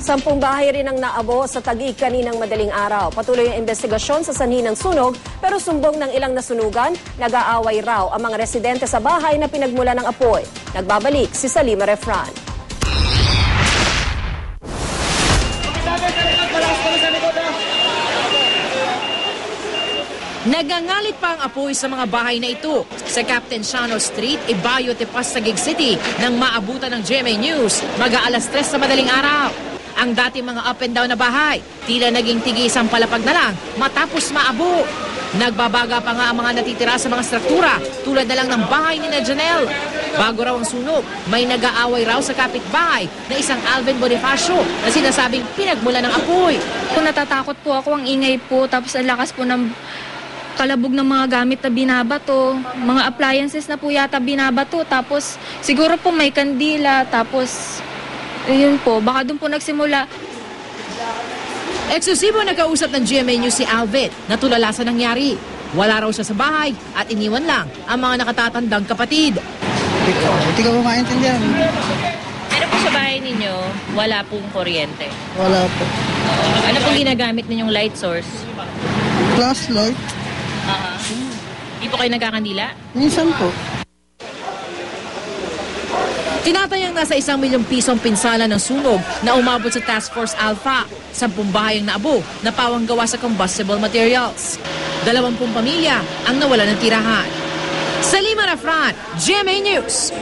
10 bahay rin ang naabo sa Taguig kaninang madaling araw. Patuloy ang investigasyon sa sanhi ng sunog pero sumbong ng ilang nasunugan, nag-aaway raw ang mga residente sa bahay na pinagmula ng apoy. Nagbabalik si Salima Refran. Nagangalit pa ang apoy sa mga bahay na ito sa Captain Shano Street, Ibayo, Tepas, Taguig City nang maabutan ng GMA News mag-aalas 3 sa madaling araw. Ang dating mga up and down na bahay, tila naging tigisang palapag na lang matapos maabo. Nagbabaga pa nga ang mga natitira sa mga struktura tulad na lang ng bahay ni na Janelle. Bago raw ang sunog, may nag-aaway raw sa kapitbahay na isang Alvin Bonifacio na sinasabing pinagmula ng apoy. Kung natatakot po ako, ang ingay po, tapos ang lakas po ng kalabog ng mga gamit na binabato, mga appliances na po yata binabato, tapos siguro po may kandila, tapos yun po, baka doon po nagsimula. Eksklusibo nagkausap ng GMA News si Alvin na tulala sa nangyari. Wala raw siya sa bahay at iniwan lang ang mga nakatatandang kapatid. Hindi ka po maintindihan. Ano po sa bahay ninyo, wala pong kuryente? Wala po. Ano pong ginagamit ninyong light source? Flashlight? Hindi po kayo nagkakandila? Minsan po. Tinatayang nasa 1 milyong pisong pinsala ng sunog na umabot sa Task Force Alpha. 10 bahayang naabo na pawang gawa sa combustible materials. 20 pamilya ang nawala ng tirahan. Salima Refran, GMA News.